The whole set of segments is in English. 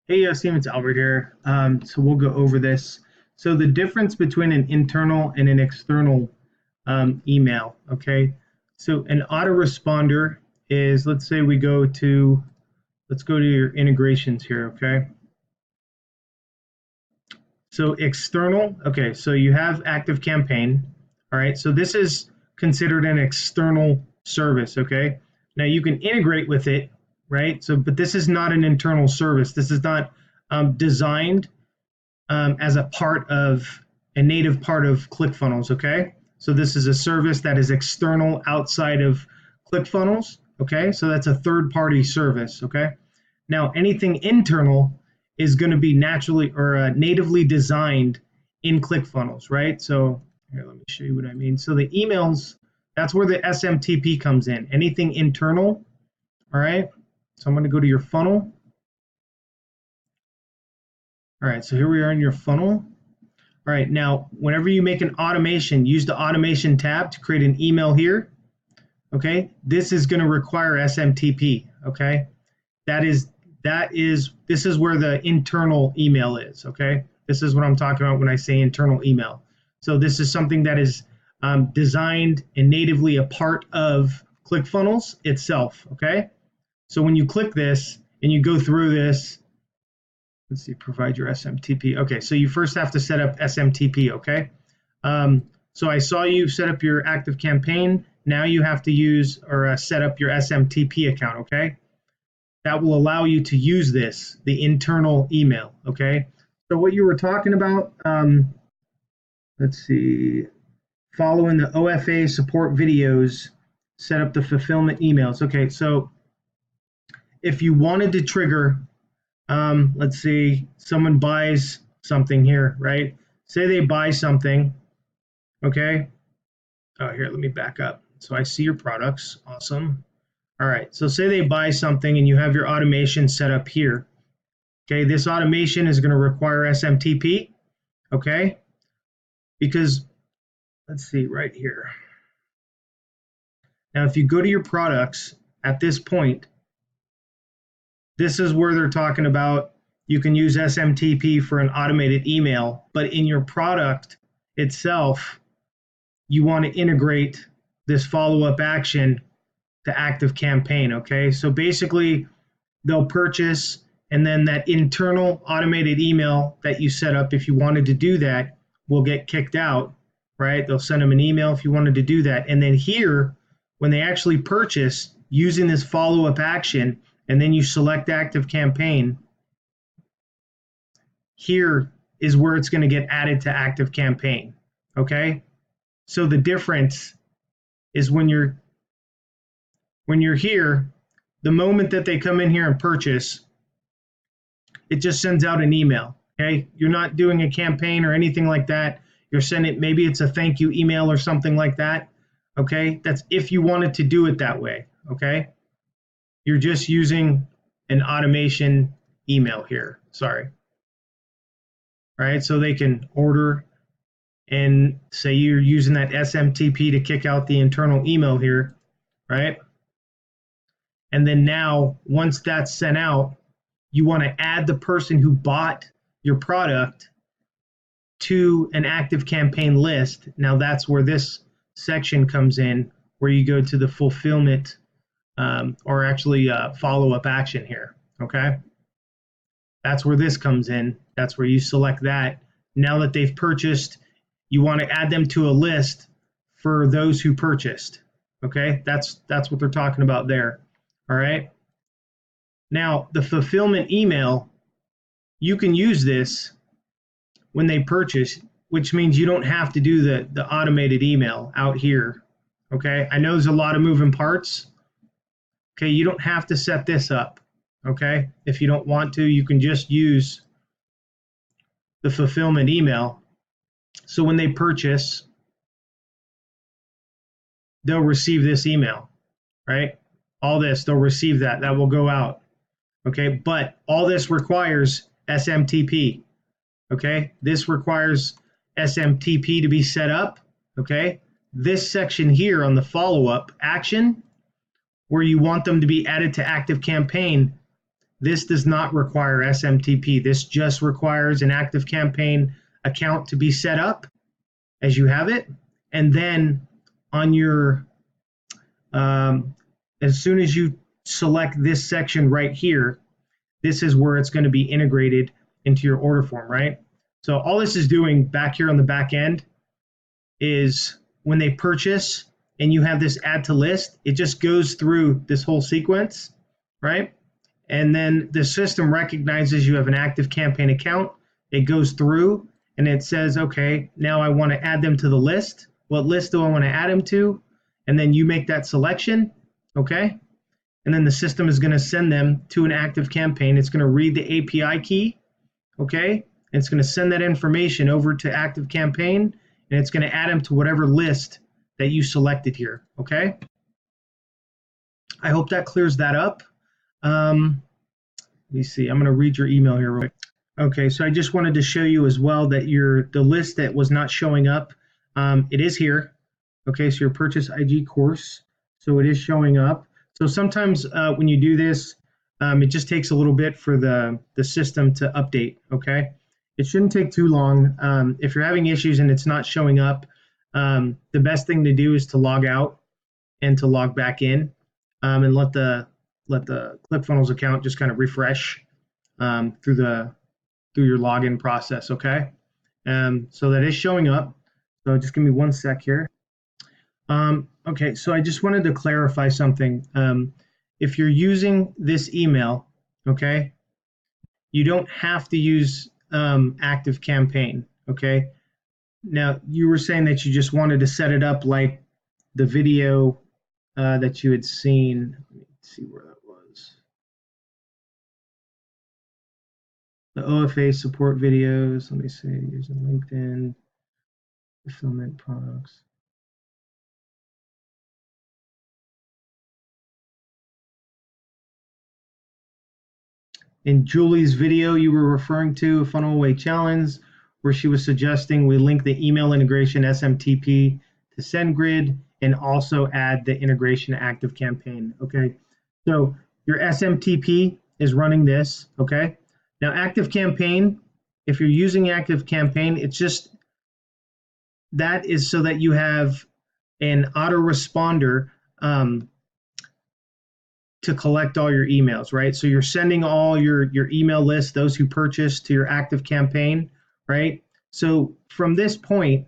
Hey, Steve, it's Albert here. So we'll go over this. So the difference between an internal and an external email, okay? So an autoresponder is, let's say let's go to your integrations here, okay? So external, okay, so you have ActiveCampaign, all right? So this is considered an external service, okay? Now you can integrate with it, right? So, but this is not an internal service. This is not designed as a native part of ClickFunnels, okay? So this is a service that is external outside of ClickFunnels, okay? So that's a third-party service, okay? Now, anything internal is going to be naturally or natively designed in ClickFunnels, right? So here, let me show you what I mean. So the emails, that's where the SMTP comes in. Anything internal, all right? So I'm going to go to your funnel. All right, so here we are in your funnel. All right, now, whenever you make an automation, use the automation tab to create an email here, okay? This is gonna require SMTP, okay? This is where the internal email is, okay? This is what I'm talking about when I say internal email. So this is something that is designed and natively a part of ClickFunnels itself, okay? So when you click this and you go through this, let's see, provide your SMTP. Okay, so you first have to set up SMTP, okay? So I saw you set up your ActiveCampaign. Now you have to use or set up your SMTP account, okay? That will allow you to use this, the internal email, okay? So what you were talking about, let's see, following the OFA support videos, set up the fulfillment emails. Okay, so if you wanted to trigger let's see, someone buys something here, right? Say they buy something, okay? Oh, here, let me back up. So I see your products, awesome. All right, so say they buy something and you have your automation set up here. Okay, this automation is gonna require SMTP, okay? Because, let's see, right here. Now, if you go to your products at this point, this is where they're talking about you can use SMTP for an automated email, but in your product itself, you want to integrate this follow-up action to ActiveCampaign, okay? So basically, they'll purchase, and then that internal automated email that you set up, if you wanted to do that, will get kicked out, right? They'll send them an email if you wanted to do that. And then here, when they actually purchase, using this follow-up action, and then you select ActiveCampaign, here is where it's going to get added to ActiveCampaign, okay? So the difference is when you're here, the moment that they come in here and purchase, it just sends out an email, okay? You're not doing a campaign or anything like that. You're sending, maybe it's a thank you email or something like that, okay? That's if you wanted to do it that way, okay? You're just using an automation email here, sorry. Right, so they can order and say you're using that SMTP to kick out the internal email here, right? And then now, once that's sent out, you want to add the person who bought your product to an ActiveCampaign list. Now that's where this section comes in, where you go to the fulfillment or actually follow-up action here, okay? That's where this comes in. That's where you select that. Now that they've purchased, you want to add them to a list for those who purchased, okay? That's what they're talking about there, all right? Now, the fulfillment email, you can use this when they purchase, which means you don't have to do the automated email out here, okay? I know there's a lot of moving parts. Okay, you don't have to set this up, okay? If you don't want to, you can just use the fulfillment email. So when they purchase, they'll receive this email, right? All this, they'll receive that. That will go out, okay? But all this requires SMTP, okay? This requires SMTP to be set up, okay? This section here on the follow-up action, where you want them to be added to ActiveCampaign, This does not require SMTP. This just requires an ActiveCampaign account to be set up as you have it. And then on your, as soon as you select this section right here, this is where it's going to be integrated into your order form, right? So all this is doing back here on the back end is when they purchase and you have this add to list, it just goes through this whole sequence, right? And then the system recognizes you have an ActiveCampaign account. It goes through and it says, okay, now I want to add them to the list. What list do I want to add them to? And then you make that selection, okay? And then the system is going to send them to an ActiveCampaign. It's going to read the API key, okay? And it's going to send that information over to ActiveCampaign, and it's going to add them to whatever list that you selected here, okay? I hope that clears that up. Let me see, I'm going to read your email here real quick. Okay, so I just wanted to show you as well that the list that was not showing up, it is here. Okay, so your purchase IG course, so it is showing up. So sometimes when you do this, it just takes a little bit for the system to update, okay? It shouldn't take too long. If you're having issues and it's not showing up, the best thing to do is to log out and to log back in, and let the ClickFunnels account just kind of refresh through your login process, okay? So that is showing up. So just give me one sec here. Okay, so I just wanted to clarify something. If you're using this email, okay, you don't have to use ActiveCampaign, okay? Now, you were saying that you just wanted to set it up like the video that you had seen. Let me see where that was. The OFA support videos. Let me see, using LinkedIn, fulfillment products. In Julie's video, you were referring to Funnel Away Challenge, where she was suggesting we link the email integration SMTP to SendGrid and also add the integration ActiveCampaign. Okay, so your SMTP is running this. Okay, now ActiveCampaign, if you're using ActiveCampaign, it's just that is so that you have an autoresponder to collect all your emails, right? So you're sending all your email list, those who purchased, to your ActiveCampaign, right? So from this point,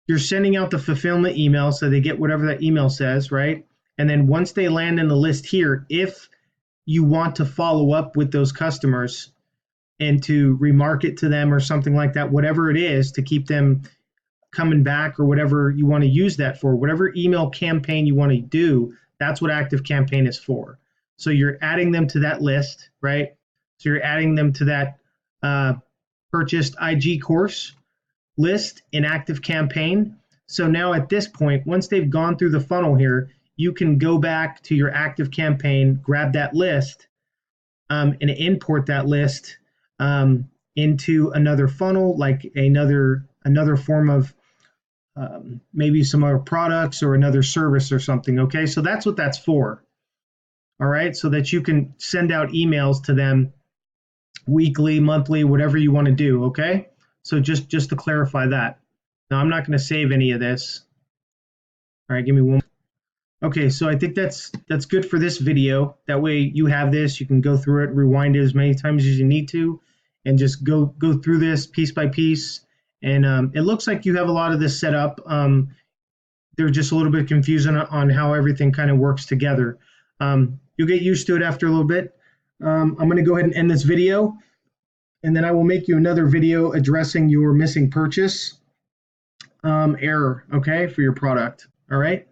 you're sending out the fulfillment email so they get whatever that email says, right? And then once they land in the list here, if you want to follow up with those customers and to remarket to them or something like that, whatever it is to keep them coming back or whatever you want to use that for, whatever email campaign you want to do, that's what ActiveCampaign is for. So you're adding them to that list, right? So you're adding them to that purchased IG course list in ActiveCampaign. So now at this point, once they've gone through the funnel here, you can go back to your ActiveCampaign, grab that list, and import that list into another funnel, like another form of maybe some other products or another service or something, okay? So that's what that's for, all right? So that you can send out emails to them weekly, monthly, whatever you want to do, okay? So just to clarify that. Now, I'm not going to save any of this. All right, give me one. Okay, so I think that's good for this video. That way you have this, you can go through it, rewind it as many times as you need to, and just go through this piece by piece. And it looks like you have a lot of this set up. They're just a little bit confusing on how everything kind of works together. You'll get used to it after a little bit. I'm going to go ahead and end this video, and then I will make you another video addressing your missing purchase error, okay, for your product. All right.